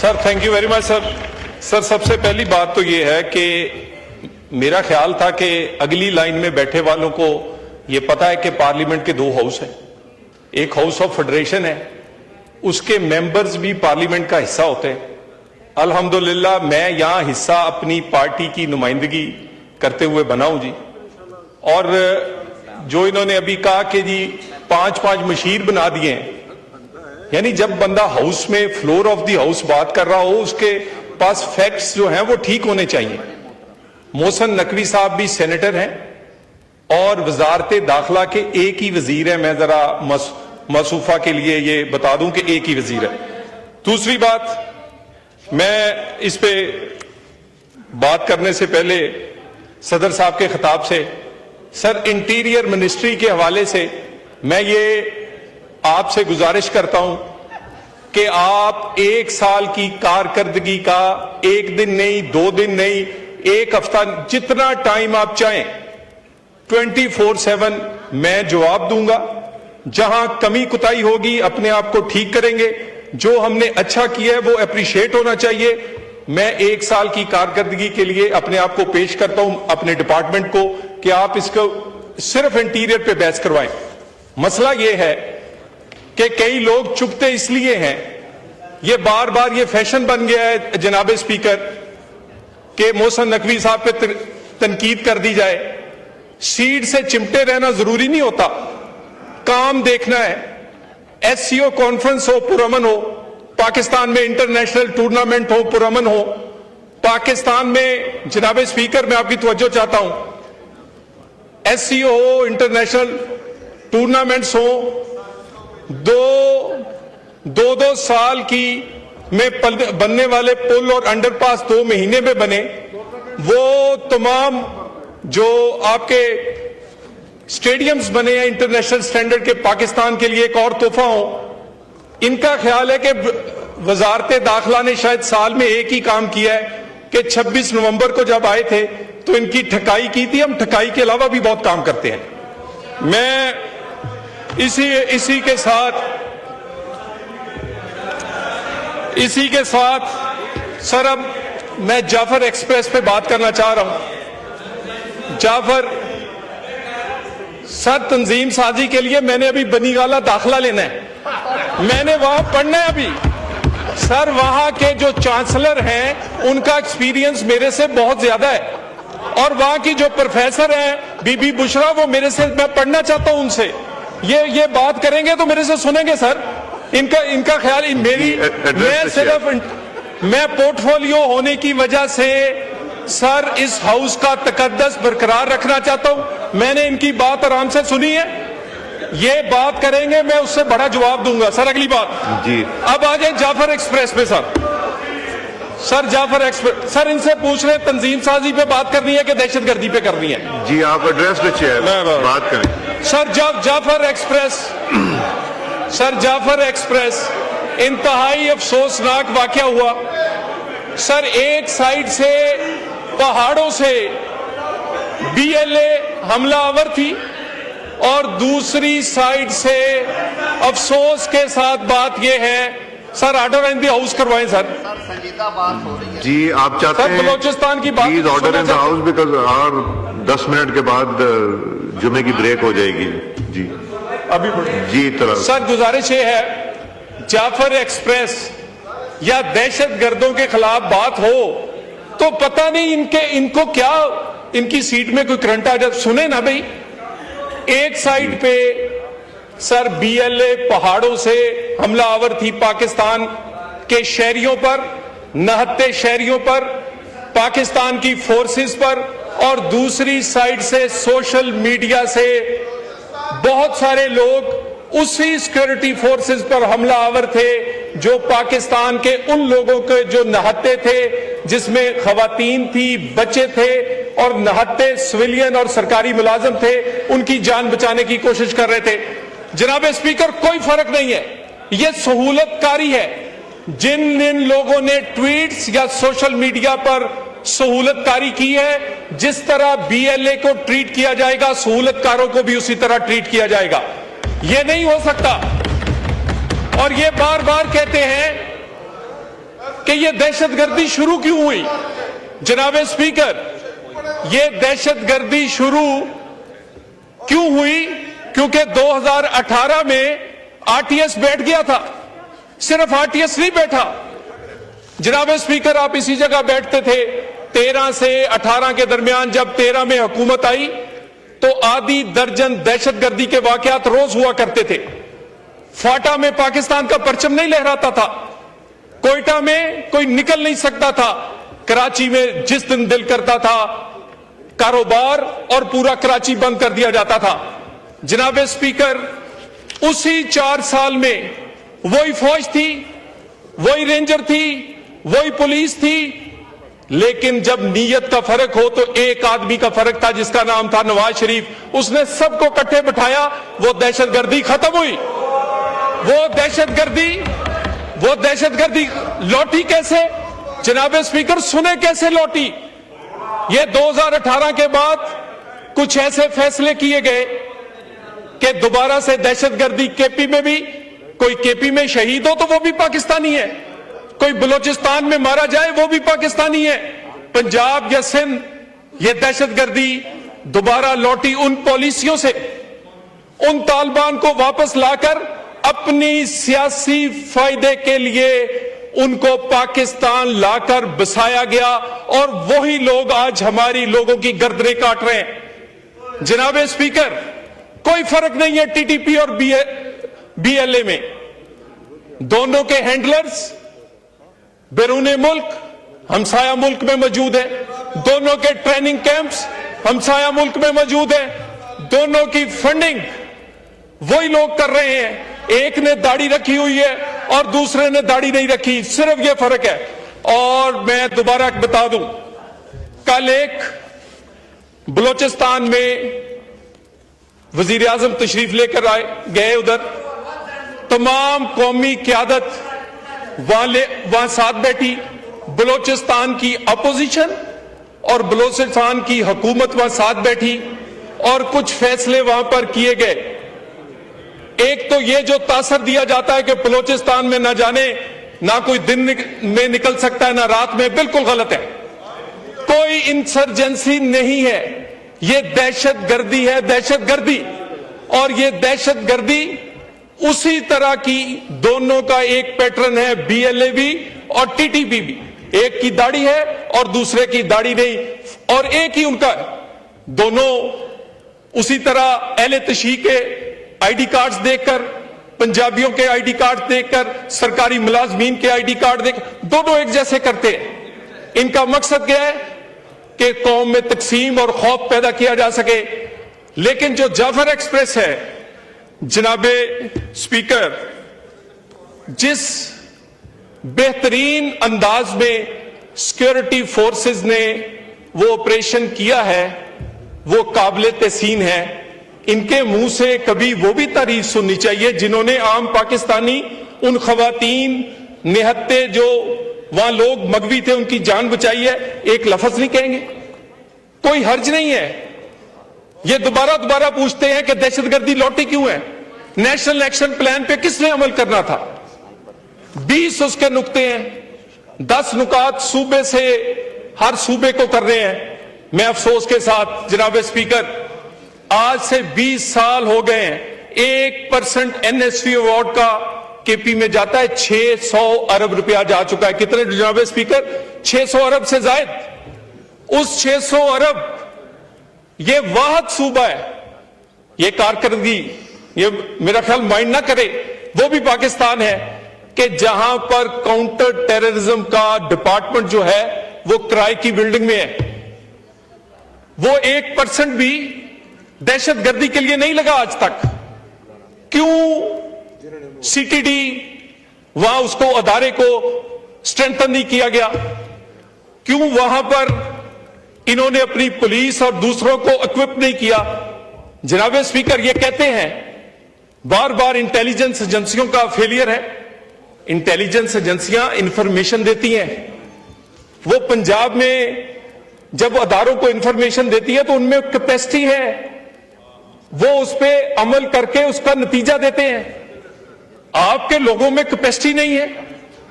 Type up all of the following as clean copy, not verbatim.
Sir thank you very much sir सबसे पहली बात तो ये है कि मेरा ख्याल था कि अगली लाइन में बैठे वालों को ये पता है कि पार्लियामेंट के दो हाउस हैं, एक हाउस ऑफ फेडरेशन है, उसके मेंबर्स भी पार्लियामेंट का हिस्सा होते हैं। अल्हम्दुलिल्लाह मैं यहां हिस्सा अपनी पार्टी की नुमाइंदगी करते हुए बना हूं जी। और जो इन्होंने अभी कहा कि जी 5-5 मशीर बना दिए हैं, यानी जब बंदा हाउस में फ्लोर ऑफ द हाउस बात कर रहा हो उसके पास फैक्ट्स जो हैं वो ठीक होने चाहिए। मोहसिन नकवी साहब भी सेनेटर हैं और वजारत दाखिला के एक ही वजीर है। मैं जरा मसूफा के लिए ये बता दूं कि एक ही वजीर है। दूसरी बात, मैं इस पे बात करने से पहले सदर साहब के खिताब से, सर इंटीरियर मिनिस्ट्री के हवाले से मैं ये आपसे गुजारिश करता हूं कि आप 1 साल की कारकर्दगी का 1 दिन नहीं, 2 दिन नहीं, 1 हफ्ता, जितना टाइम आप चाहें 24/7 मैं जवाब दूंगा। जहां कमी कुताही होगी अपने आप को ठीक करेंगे। जो हमने अच्छा किया है वो अप्रिशिएट होना चाहिए। मैं 1 साल की कारकर्दगी के लिए अपने आप को पेश करता हूं अपने डिपार्टमेंट को कि आप इसको सिर्फ इंटीरियर पे बहस करवाएं। मसला यह है कि कई लोग चुपते इसलिए हैं, ये बार बार ये फैशन बन गया है जनाब स्पीकर कि मोहसिन नकवी साहब पे तनकीद कर दी जाए। सीट से चिमटे रहना जरूरी नहीं होता, काम देखना है। एससीओ कॉन्फ्रेंस हो पुरअमन हो, पाकिस्तान में इंटरनेशनल टूर्नामेंट हो पुरअमन हो, पाकिस्तान में जनाब स्पीकर मैं आपकी तवज्जो चाहता हूं, एससीओ हो, इंटरनेशनल टूर्नामेंट्स हो, दो साल की में बनने वाले पुल और अंडरपास 2 महीने में बने। वो तमाम जो आपके स्टेडियम्स बने हैं इंटरनेशनल स्टैंडर्ड के, पाकिस्तान के लिए एक और तोहफा हो। इनका ख्याल है कि वजारत दाखिला ने शायद साल में एक ही काम किया है कि 26 नवंबर को जब आए थे तो इनकी ठकाई की थी। हम ठकाई के अलावा भी बहुत काम करते हैं। मैं इसी के साथ सर अब मैं जाफर एक्सप्रेस पे बात करना चाह रहा हूं। जाफर सर तंजीम साजी के लिए मैंने अभी बनीगाला दाखिला लेना है, मैंने वहां पढ़ना है अभी। सर वहां के जो चांसलर हैं उनका एक्सपीरियंस मेरे से बहुत ज्यादा है और वहां की जो प्रोफेसर हैं बीबी बुशरा, वो मेरे से, मैं पढ़ना चाहता हूं उनसे। ये बात करेंगे तो मेरे से सुनेंगे सर। इनका ख्याल मैं पोर्टफोलियो होने की वजह से सर इस हाउस का तकद्दस बरकरार रखना चाहता हूं। मैंने इनकी बात आराम से सुनी है, ये बात करेंगे मैं उससे बड़ा जवाब दूंगा। सर अगली बात जी, अब आ जाए जाफर एक्सप्रेस पे। सर जाफर एक्सप्रेस, सर इनसे पूछ रहे तंजीम साजी पे बात करनी है कि दहशतगर्दी पे करनी है? जी आप एड्रेस पे बात करें। सर जाफर एक्सप्रेस इंतहाई अफसोसनाक वाकया हुआ। सर एक साइड से पहाड़ों से बीएलए हमलावर थी और दूसरी साइड से अफसोस के साथ बात यह है, sir order in the house करवाएं सर। संजीदा बात हो रही है जी, आप चाहते हैं बलोचिस्तान की बात, please order in the house because और 10 मिनट के बाद जुमे की ब्रेक हो जाएगी जी। अभी जी तरह सर गुजारिश ये है, जाफर एक्सप्रेस या दहशतगर्दों के खिलाफ बात हो तो पता नहीं इनको क्या, इनकी सीट में कोई करंट आ जाए। सुने ना भाई, एक साइड पे सर बीएलए पहाड़ों से हमलावर थी पाकिस्तान के शहरियों पर, नहत्ते शहरियों पर, पाकिस्तान की फोर्सेस पर, और दूसरी साइड से सोशल मीडिया से बहुत सारे लोग उसी सिक्योरिटी फोर्सेस पर हमलावर थे जो पाकिस्तान के उन लोगों के जो नहत्ते थे, जिसमें खवातीन थी, बच्चे थे और नहत्ते सिविलियन और सरकारी मुलाजिम थे, उनकी जान बचाने की कोशिश कर रहे थे। जनाब स्पीकर कोई फर्क नहीं है, यह सहूलतकारी है। जिन लोगों ने ट्वीट्स या सोशल मीडिया पर सहूलतकारी की है, जिस तरह बीएलए को ट्रीट किया जाएगा सहूलतकारों को भी उसी तरह ट्रीट किया जाएगा। यह नहीं हो सकता। और ये बार बार कहते हैं کہ یہ دہشت گردی شروع کیوں ہوئی. جناب اسپیکر, یہ دہشت گردی شروع کیوں ہوئی؟ کیونکہ 2018 میں آر ٹی ایس بیٹھ گیا تھا. صرف آر ٹی ایس نہیں بیٹھا. جناب اسپیکر, آپ اسی جگہ بیٹھتے تھے 13 سے 18 کے درمیان. جب 13 میں حکومت آئی تو آدھی درجن دہشت گردی کے واقعات روز ہوا کرتے تھے. فاٹا میں پاکستان کا پرچم نہیں لہراتا تھا, کوئٹہ میں کوئی نکل نہیں سکتا تھا, کراچی میں جس دن دل کرتا تھا کاروبار اور پورا کراچی بند کر دیا جاتا تھا. جناب اسپیکر, اسی 4 سال میں وہی فوج تھی, وہی رینجر تھی, وہی پولیس تھی, لیکن جب نیت کا فرق ہو تو ایک آدمی کا فرق تھا جس کا نام تھا نواز شریف. اس نے سب کو کٹھے بٹھایا, وہ دہشت گردی ختم ہوئی. وہ دہشت گردی لوٹی کیسے؟ جناب اسپیکر, سنیں کیسے لوٹی. یہ 2018 کے بعد کچھ ایسے فیصلے کیے گئے کہ دوبارہ سے دہشت گردی کے پی میں بھی, کوئی کے پی میں شہید ہو تو وہ بھی پاکستانی ہے, کوئی بلوچستان میں مارا جائے وہ بھی پاکستانی ہے. پنجاب یا سندھ یہ دہشت گردی دوبارہ لوٹی ان پالیسیوں سے. ان طالبان کو واپس لا کر اپنی سیاسی فائدے کے لیے ان کو پاکستان لا کر بسایا گیا, اور وہی لوگ آج ہماری لوگوں کی گردنیں کاٹ رہے ہیں. جناب اسپیکر, کوئی فرق نہیں ہے ٹی ٹی پی اور بی ایل اے میں. دونوں کے ہینڈلرز بیرون ملک ہمسایہ ملک میں موجود ہیں, دونوں کے ٹریننگ کیمپس ہمسایہ ملک میں موجود ہیں, دونوں کی فنڈنگ وہی لوگ کر رہے ہیں. ایک نے داڑھی رکھی ہوئی ہے اور دوسرے نے داڑھی نہیں رکھی, صرف یہ فرق ہے. اور میں دوبارہ بتا دوں, کل ایک بلوچستان میں وزیر اعظم تشریف لے کر گئے, ادھر تمام قومی قیادت وہاں ساتھ بیٹھی, بلوچستان کی اپوزیشن اور بلوچستان کی حکومت وہاں ساتھ بیٹھی, اور کچھ فیصلے وہاں پر کیے گئے. ایک تو یہ جو تاثر دیا جاتا ہے کہ بلوچستان میں نہ جانے نہ کوئی دن میں نکل سکتا ہے نہ رات میں, بالکل غلط ہے. کوئی انسرجنسی نہیں ہے, یہ دہشت گردی ہے, دہشت گردی. اور یہ دہشت گردی اسی طرح کی دونوں کا ایک پیٹرن ہے, بی ایل اے بھی اور ٹی ٹی پی بھی. ایک کی داڑھی ہے اور دوسرے کی داڑھی نہیں, اور ایک ہی ان کا. دونوں اسی طرح اہل تشیع کے آئی ڈی کارڈز دیکھ کر, پنجابیوں کے آئی ڈی کارڈ دیکھ کر, سرکاری ملازمین کے آئی ڈی کارڈ دیکھ کر, دونوں ایک جیسے کرتے ہیں. ان کا مقصد کیا ہے کہ قوم میں تقسیم اور خوف پیدا کیا جا سکے. لیکن جو جعفر ایکسپریس ہے جناب اسپیکر, جس بہترین انداز میں سیکورٹی فورسز نے وہ آپریشن کیا ہے وہ قابل تحسین ہے. ان کے منہ سے کبھی وہ بھی تعریف سننی چاہیے جنہوں نے عام پاکستانی, ان خواتین نہتے جو وہاں لوگ مغوی تھے ان کی جان بچائی ہے, ایک لفظ نہیں کہیں گے. کوئی حرج نہیں ہے. یہ دوبارہ پوچھتے ہیں کہ دہشت گردی لوٹی کیوں ہے. نیشنل ایکشن پلان پہ کس نے عمل کرنا تھا؟ 20 اس کے نقطے ہیں, 10 نکات صوبے سے ہر صوبے کو کر رہے ہیں. میں افسوس کے ساتھ جناب اسپیکر, آج سے 20 سال ہو گئے ہیں, 1% این ایس پی ایوارڈ کا کے پی میں جاتا ہے, 600 ارب روپیہ جا چکا ہے. کتنے جناب اسپیکر؟ 600 ارب سے زائد. اس 600 ارب یہ واحد صوبہ ہے, یہ کارکردگی یہ میرا خیال مائنڈ نہ کرے, وہ بھی پاکستان ہے کہ جہاں پر کاؤنٹر ٹیررزم کا ڈپارٹمنٹ جو ہے وہ کرائے کی بلڈنگ میں ہے. وہ 1% بھی دہشت گردی کے لیے نہیں لگا آج تک. کیوں سی ٹی ڈی وہاں اس کو ادارے کو اسٹرینتھن نہیں کیا گیا؟ کیوں وہاں پر انہوں نے اپنی پولیس اور دوسروں کو اکوپ نہیں کیا؟ جناب اسپیکر, یہ کہتے ہیں بار بار انٹیلیجنس ایجنسیوں کا فیلئر ہے. انٹیلیجنس ایجنسیاں انفارمیشن دیتی ہیں, وہ پنجاب میں جب اداروں کو انفارمیشن دیتی ہے تو ان میں کیپیسٹی ہے, وہ اس پہ عمل کر کے اس کا نتیجہ دیتے ہیں. آپ کے لوگوں میں کیپیسٹی نہیں ہے,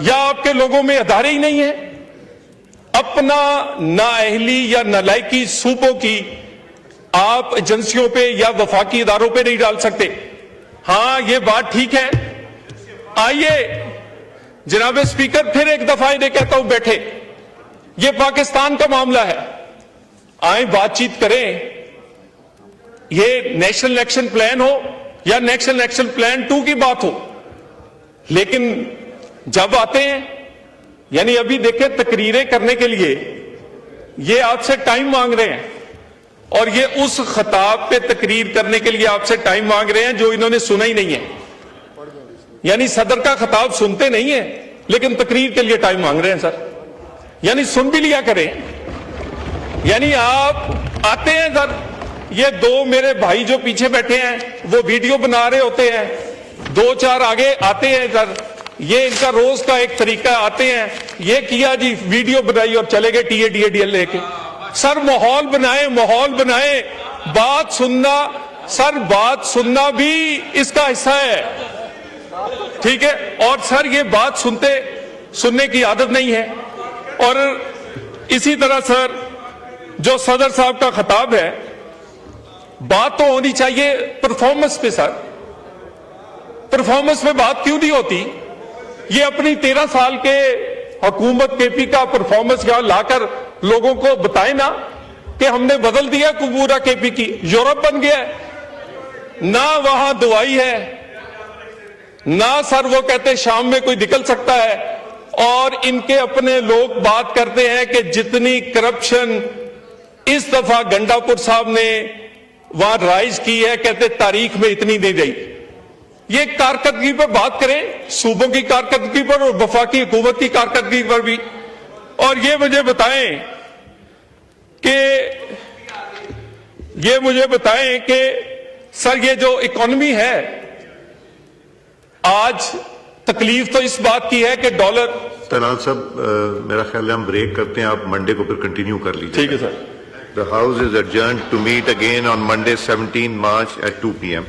या आपके लोगों में अदारे ही नहीं है? अपना नाअहली या नालायकी सूबों की आप एजेंसियों पे या वफाकी इदारों पे नहीं डाल सकते। हां, ये बात ठीक है। आइए जनाब स्पीकर, फिर एक दफा इन्हें कहता हूं बैठे, ये पाकिस्तान का मामला है, आए बातचीत करें। ये नेशनल एक्शन प्लान हो या नेशनल एक्शन प्लान 2 की बात हो, लेकिन जब आते हैं, यानी अभी देखें तकरीरें करने के लिए ये आपसे टाइम मांग रहे हैं, और ये उस खिताब पे तकरीर करने के लिए आपसे टाइम मांग रहे हैं जो इन्होंने सुना ही नहीं है। यानी सदर का खिताब सुनते नहीं है, लेकिन तकरीर के लिए टाइम मांग रहे हैं सर। यानी सुन भी लिया करें। यानी आप आते हैं सर, ये 2 मेरे भाई जो पीछे बैठे हैं वो वीडियो बना रहे होते हैं, 2-4 आगे आते हैं सर, ये इनका रोज का एक तरीका, आते हैं, ये किया जी, वीडियो बनाई और चले गए TADL लेके। सर माहौल बनाए, बात सुनना, सर बात सुनना भी इसका हिस्सा है, ठीक है। और सर ये बात सुनने की आदत नहीं है। और इसी तरह सर जो सदर साहब का खिताब है, बात तो होनी चाहिए परफॉर्मेंस पे। सर परफॉर्मेंस पे बात क्यों नहीं होती? ये अपनी 13 साल के हुकूमत KP का परफॉर्मेंस यहां लाकर लोगों को बताए ना कि हमने बदल दिया पूरा KP की, यूरोप बन गया है। ना वहां दवाई है, ना सर वो कहते शाम में कोई निकल सकता है। और इनके अपने लोग बात करते हैं कि जितनी करप्शन इस दफा गंडापुर साहब ने वहां राइज की है, कहते तारीख में इतनी नहीं गई। ये कारकर्दगी पर बात करें, सूबों की कारकर्दगी पर और वफाकी हुकूमत की कारकर्दगी पर भी। और ये मुझे बताएं कि सर ये जो इकोनॉमी है, आज तकलीफ तो इस बात की है कि डॉलर। तलाल साहब, मेरा ख्याल है हम ब्रेक करते हैं, आप मंडे को फिर कंटिन्यू कर लीजिए। ठीक है sir. The House is adjourned to meet again on Monday 17 March at 2 p.m.